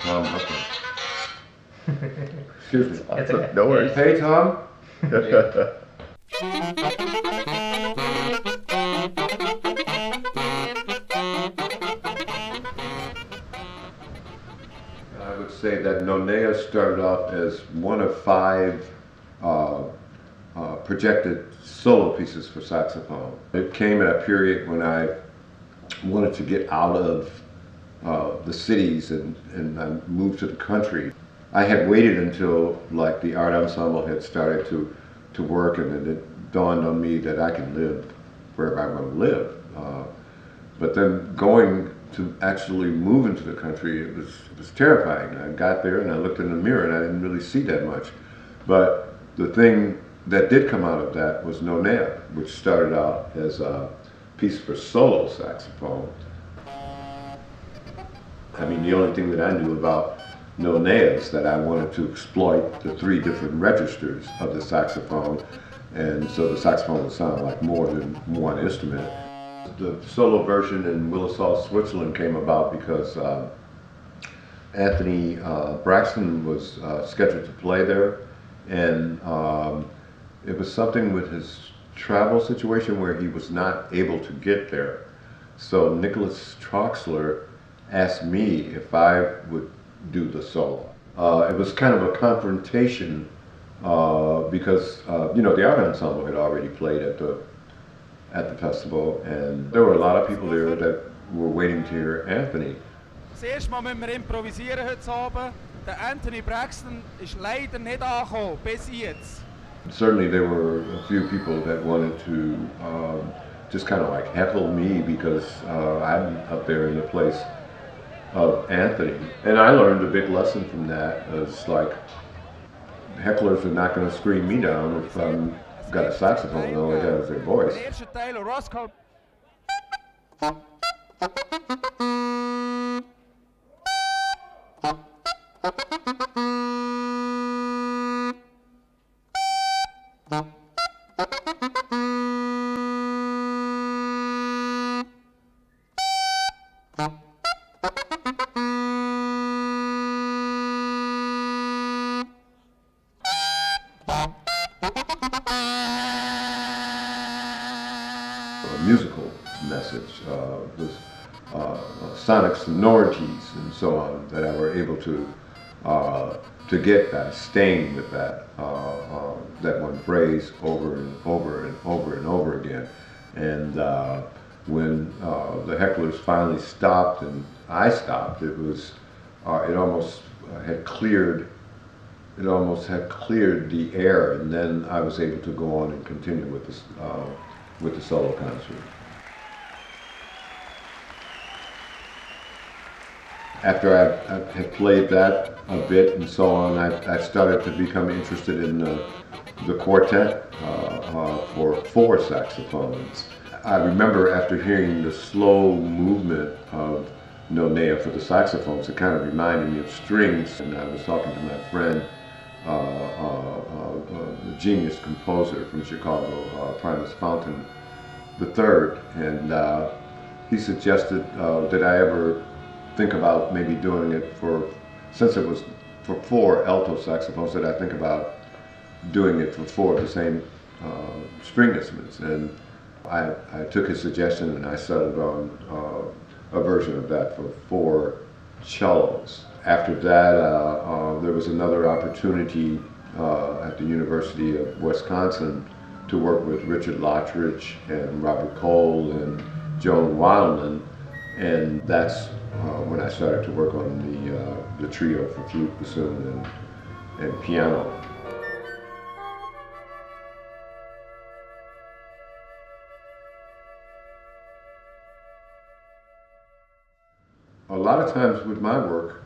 Tom Huffman. Excuse me. It's okay. No worries. Hey, Tom. I would say that Nonaah started off as one of 5 projected solo pieces for saxophone. It came at a period when I wanted to get out of the cities and I moved to the country. I had waited until like the art ensemble had started to work, and then it dawned on me that I could live wherever I want to live. But then going to actually move into the country, it was terrifying. I got there and I looked in the mirror and I didn't really see that much. But the thing that did come out of that was Nonaah, which started out as a piece for solo saxophone. I mean, the only thing that I knew about Nonaah is that I wanted to exploit the 3 different registers of the saxophone, and so the saxophone would sound like more than one instrument. The solo version in Willisall, Switzerland came about because Anthony Braxton was scheduled to play there, and it was something with his travel situation where he was not able to get there. So Nicholas Troxler asked me if I would do the solo. It was kind of a confrontation because you know, the art ensemble had already played at the festival, and there were a lot of people there that were waiting to hear Anthony. Das erste Mal müssen wir improvisieren heute Abend. Der Anthony Braxton ist leider nicht angekommen, bis jetzt. Certainly there were a few people that wanted to just kind of like heckle me because I'm up there in the place of Anthony. And I learned a big lesson from that. It's like, hecklers are not going to scream me down if I've got a saxophone and all I got is their voice. Der erste Teil, Roscoe. Musical message with sonic sonorities and so on that I were able to get that, staying with that one phrase over and over and over and over again. And when the hecklers finally stopped and I stopped, it was it almost had cleared the air, and then I was able to go on and continue with this. With the solo concert. After I had played that a bit and so on, I started to become interested in the quartet for 4 saxophones. I remember after hearing the slow movement of Nonaah for the saxophones, it kind of reminded me of strings, and I was talking to my friend, a genius composer from Chicago, Primus Fountain III, and he suggested that I ever think about maybe doing it since it was for 4 alto saxophones, that I think about doing it for 4 of the same string instruments. And I took his suggestion and I settled on a version of that for 4 cellos. After that, there was another opportunity at the University of Wisconsin to work with Richard Lottridge and Robert Cole and Joan Wildman, and that's when I started to work on the trio for flute, bassoon, and piano. A lot of times with my work,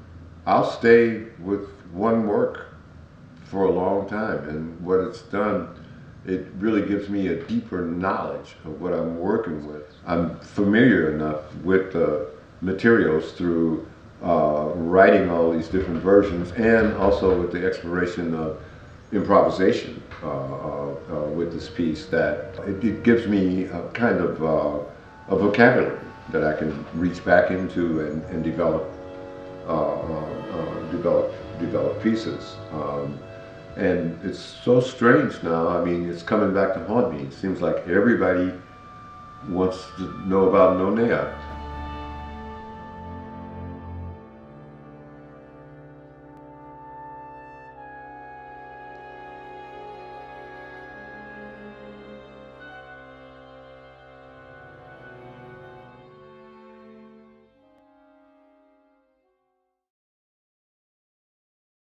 I'll stay with one work for a long time, and what it's done, it really gives me a deeper knowledge of what I'm working with. I'm familiar enough with the materials through writing all these different versions, and also with the exploration of improvisation with this piece, that it gives me a kind of a vocabulary that I can reach back into and develop, develop pieces. And it's so strange now. I mean, it's coming back to haunt me. It seems like everybody wants to know about noh-NAY-uh.